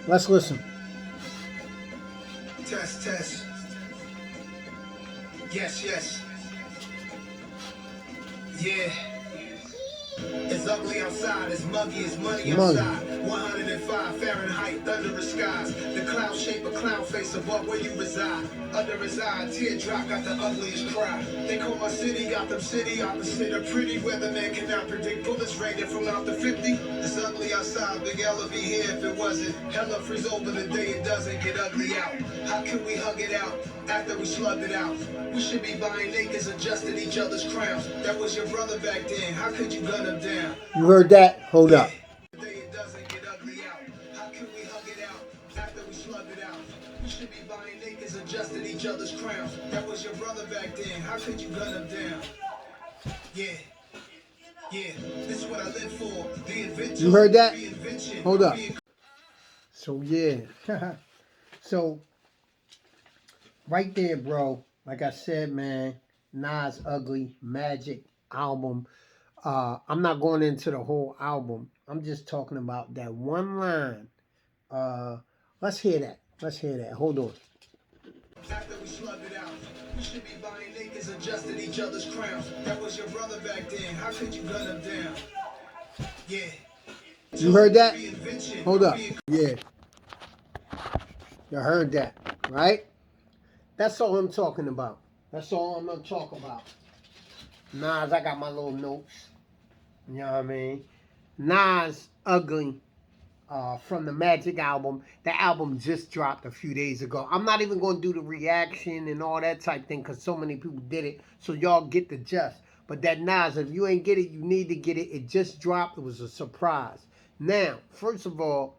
Let's listen. Test, test. Yes, yes. Yeah. It's ugly outside, it's muggy, it's money outside. 105 Fahrenheit, thunderous skies. The cloud shape a clown face above where you reside. Under his eye, teardrop got the ugliest cry. They call my city Gotham City, opposite a pretty weatherman cannot predict bullets rated from out the 50. It's ugly outside, Big L would be here if it wasn't. Hella freeze over the day it doesn't get ugly out. How can we hug it out after we slugged it out? We should be buying acres, adjusting each other's crowns. That was your brother back then, how could you gun him down? You heard that? Hold up. It doesn't get ugly out. How can we hug it out after we slugged it out? We should be buying acres, adjusting each other's crowns. That was your brother back then, how could you gun him down? Yeah. Yeah, this is what I live for. The invention. You heard that? Hold up. So yeah. So right there, bro. Like I said, man, Nas Ugly Magic album. I'm not going into the whole album. I'm just talking about that one line. Let's hear that. Let's hear that. Hold on. After we slugged it out, we should be buying acres, adjusting each other's crowns. That was your brother back then. How could you gun him down? Yeah. You heard that? Hold up. Yeah. You heard that, right? That's all I'm talking about. That's all I'm going to talk about. Nas, I got my little notes. You know what I mean? Nas Ugly from the Magic album. The album just dropped a few days ago. I'm not even going to do the reaction and all that type thing because so many people did it. So y'all get the gist. But that Nas, if you ain't get it, you need to get it. It just dropped. It was a surprise. Now, first of all,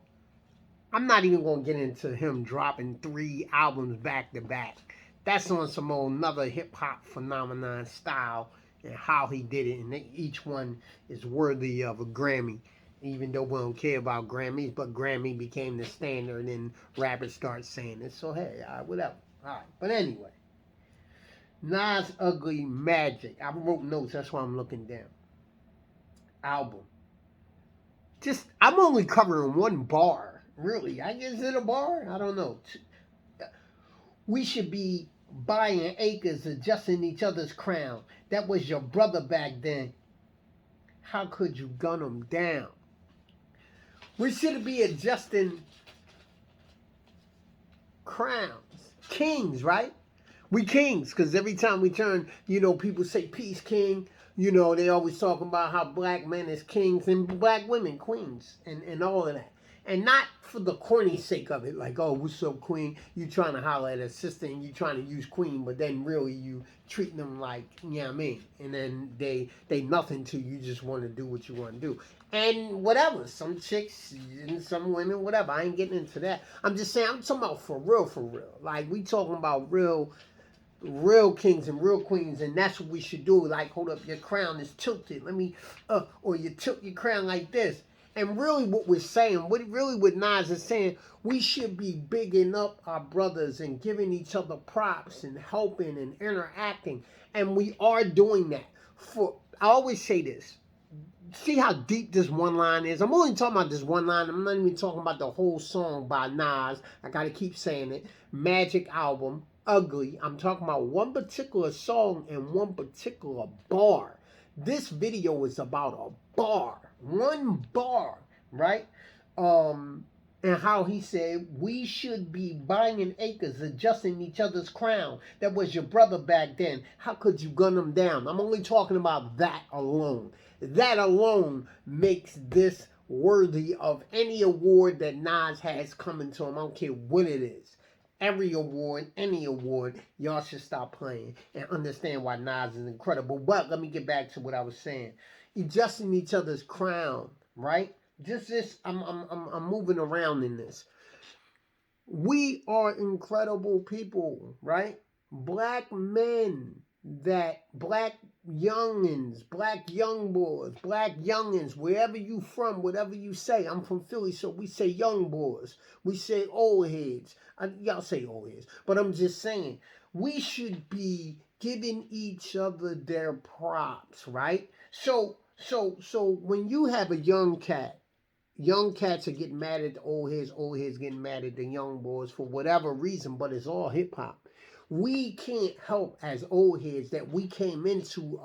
I'm not even going to get into him dropping 3 albums back to back. That's on some old another hip-hop phenomenon style and how he did it. And each one is worthy of a Grammy, even though we don't care about Grammys. But Grammy became the standard and rappers start saying it. So, hey, all right, whatever. All right. But anyway, Nas Ugly Magic. I wrote notes. That's why I'm looking down. Album. Just, I'm only covering one bar. Really, I guess it a bar? I don't know. We should be buying acres, adjusting each other's crown. That was your brother back then. How could you gun him down? We should be adjusting crowns. Kings, right? We kings, because every time we turn, people say peace, king. They always talk about how black men is kings and black women queens and all of that. And not for the corny sake of it, like, oh, what's up, queen? You trying to holler at a sister and you trying to use queen, but then really you treating them like, you know what I mean? And then they nothing to you, just want to do what you want to do. And whatever, some chicks and some women, whatever. I ain't getting into that. I'm just saying, I'm talking about for real, for real. Like, we talking about real kings and real queens, and that's what we should do. Like, hold up, your crown is tilted. Let me, or you tilt your crown like this. And really what we're saying, what Nas is saying, we should be bigging up our brothers and giving each other props and helping and interacting. And we are doing that. I always say this. See how deep this one line is? I'm only talking about this one line. I'm not even talking about the whole song by Nas. I got to keep saying it. Magic album, Ugly. I'm talking about one particular song and one particular bar. This video is about a bar. One bar, right? And how he said, we should be buying acres, adjusting each other's crown. That was your brother back then. How could you gun him down? I'm only talking about that alone. That alone makes this worthy of any award that Nas has coming to him. I don't care what it is. Every award, any award, y'all should stop playing and understand why Nas is incredible. But let me get back to what I was saying. Adjusting each other's crown, right? I'm moving around in this. We are incredible people, right? Black men, black youngins, black young boys, black youngins, wherever you from, whatever you say. I'm from Philly, so we say young boys. We say old heads. Y'all say old heads. But I'm just saying, we should be giving each other their props, right? So when you have a young cat, young cats are getting mad at the old heads getting mad at the young boys for whatever reason, but it's all hip hop. We can't help as old heads that we came into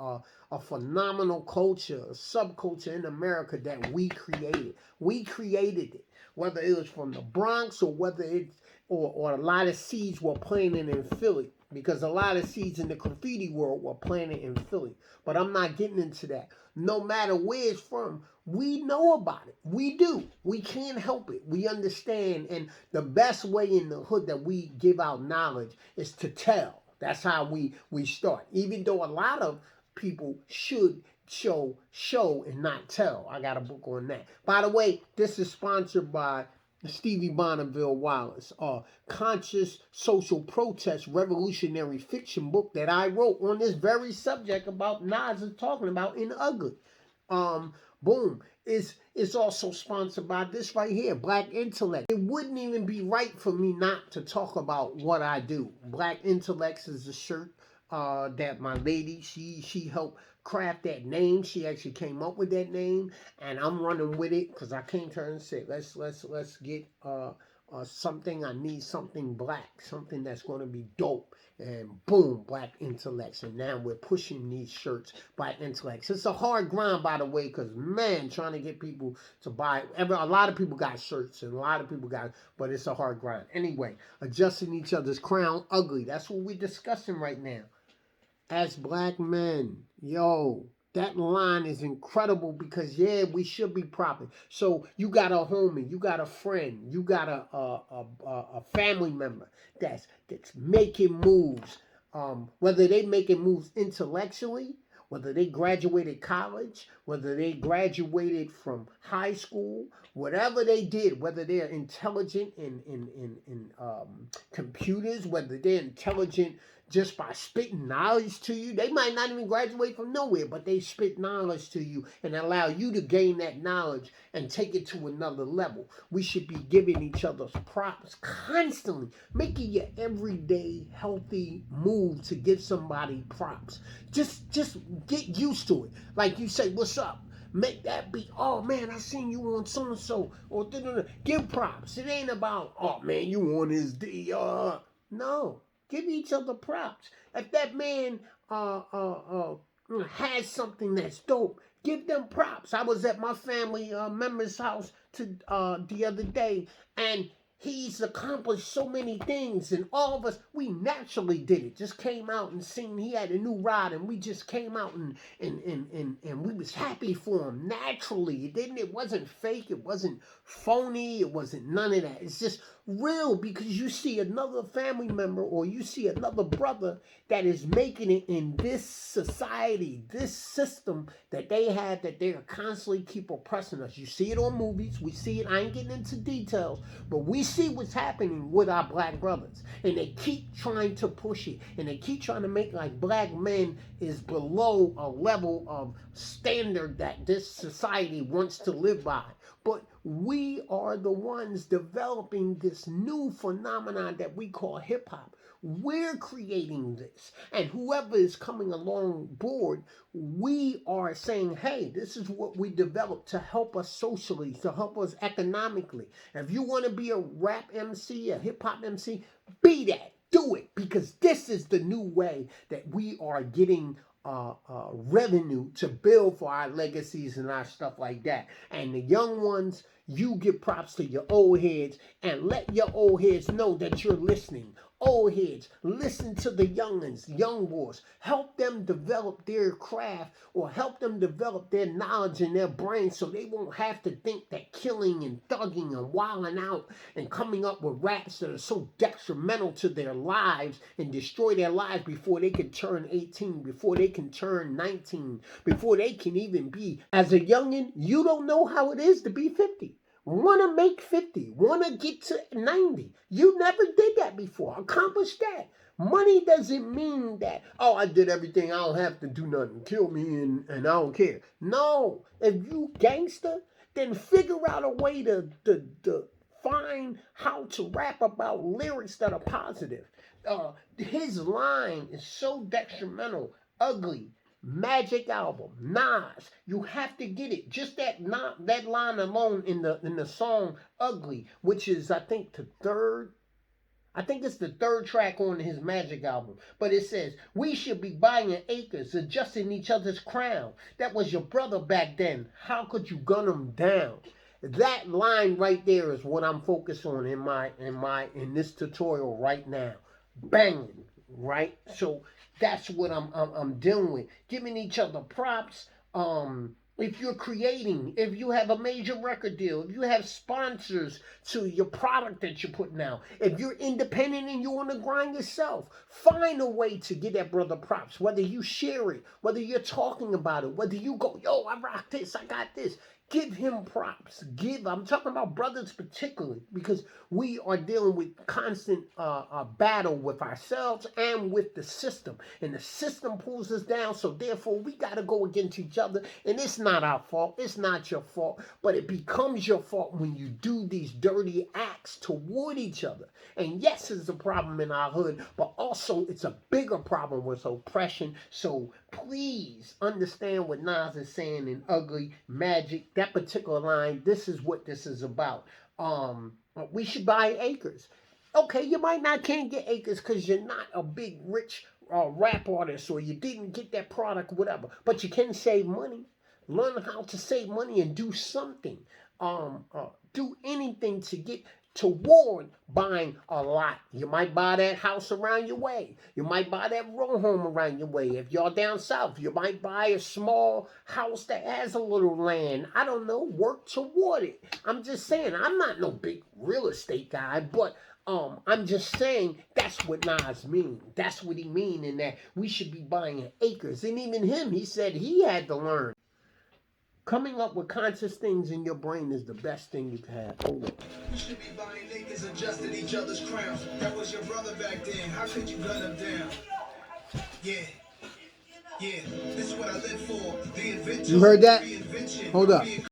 a phenomenal culture, a subculture in America that we created. We created it, whether it was from the Bronx or whether it's or a lot of seeds were planted in Philly, because a lot of seeds in the graffiti world were planted in Philly. But I'm not getting into that. No matter where it's from, we know about it. We do. We can't help it. We understand. And the best way in the hood that we give out knowledge is to tell. That's how we start. Even though a lot of people should show and not tell. I got a book on that. By the way, this is sponsored by Stevie Bonneville Wallace, conscious social protest revolutionary fiction book that I wrote on this very subject about Nas is talking about in Ugly. Boom. It's also sponsored by this right here, Black Intellect. It wouldn't even be right for me not to talk about what I do. Black Intellects is a shirt that my lady, she helped craft that name. She actually came up with that name, and I'm running with it because I came to her and said, let's get something. I need something black, something that's going to be dope. And boom, Black Intellects. And now we're pushing these shirts, Black Intellects. It's a hard grind, by the way, because man, trying to get people to buy. A lot of people got shirts and a lot of people got, but it's a hard grind. Anyway, adjusting each other's crown, ugly. That's what we're discussing right now. As black men, yo, that line is incredible because yeah, we should be proper. So you got a homie, you got a friend, you got a family member that's making moves. Whether they making moves intellectually, whether they graduated college, whether they graduated from high school, whatever they did, whether they're intelligent in computers, whether they're intelligent just by spitting knowledge to you. They might not even graduate from nowhere, but they spit knowledge to you and allow you to gain that knowledge and take it to another level. We should be giving each other props constantly, making your everyday healthy move to give somebody props. Just get used to it. Like you say, what's up? Make that be, oh man, I seen you on so and so, or give props. It ain't about, oh man, you on his no. Give each other props. If that man has something that's dope, give them props. I was at my family member's house the other day, and he's accomplished so many things, and all of us, we naturally did it. Just came out and seen he had a new ride, and we just came out and we was happy for him naturally. It wasn't fake, it wasn't phony, it wasn't none of that. It's just real because you see another family member or you see another brother that is making it in this society, this system that they have, that they constantly keep oppressing us. You see it on movies, we see it, I ain't getting into details, but we see what's happening with our black brothers, and they keep trying to push it, and they keep trying to make like black men is below a level of standard that this society wants to live by. But we are the ones developing this new phenomenon that we call hip hop. We're creating this. And whoever is coming along board, we are saying, hey, this is what we developed to help us socially, to help us economically. If you want to be a rap MC, a hip hop MC, be that. Do it. Because this is the new way that we are getting revenue to build for our legacies and our stuff like that. And the young ones, you give props to your old heads and let your old heads know that you're listening. Old heads, listen to the youngins, young boys. Help them develop their craft or help them develop their knowledge in their brain so they won't have to think that killing and thugging and wilding out and coming up with raps that are so detrimental to their lives and destroy their lives before they can turn 18, before they can turn 19, before they can even be. As a youngin, you don't know how it is to be 50. Want to make 50, want to get to 90. You never did that before. Accomplish that. Money doesn't mean that, oh, I did everything, I don't have to do nothing. Kill me and I don't care. No. If you gangster, then figure out a way to find how to rap about lyrics that are positive. His line is so detrimental, ugly. Magic album, Nas. You have to get it. Just that line alone in the song "Ugly," which is I think the third. I think it's the third track on his Magic album. But it says, "We should be buying acres, adjusting each other's crown. That was your brother back then. How could you gun him down?" That line right there is what I'm focused on in this tutorial right now. Banging, right? So that's what I'm dealing with. Giving each other props. If you're creating, if you have a major record deal, if you have sponsors to your product that you're putting out, if you're independent and you want to grind yourself, find a way to get that brother props. Whether you share it, whether you're talking about it, whether you go, "Yo, I rock this, I got this." Give him props. I'm talking about brothers particularly because we are dealing with constant battle with ourselves and with the system. And the system pulls us down, so therefore we got to go against each other. And it's not our fault. It's not your fault. But it becomes your fault when you do these dirty acts toward each other. And yes, it's a problem in our hood, but also it's a bigger problem with oppression. So please understand what Nas is saying in Ugly, Magic, that particular line. This is what this is about. We should buy acres. Okay, you might not can't get acres because you're not a big rich rap artist or you didn't get that product, whatever. But you can save money. Learn how to save money and do something. Do anything to get toward buying a lot. You might buy that house around your way. You might buy that row home around your way. If you're down south, you might buy a small house that has a little land. I don't know. Work toward it. I'm just saying, I'm not no big real estate guy, but I'm just saying that's what Nas mean. That's what he mean in that we should be buying acres. And even him, he said he had to learn. Coming up with conscious things in your brain is the best thing you can have. Oh. You should be buying acres, adjusting each other's crowns. That was your brother back then. How could you gun him down? Yeah. This is what I live for. The invention. You heard that? Hold up.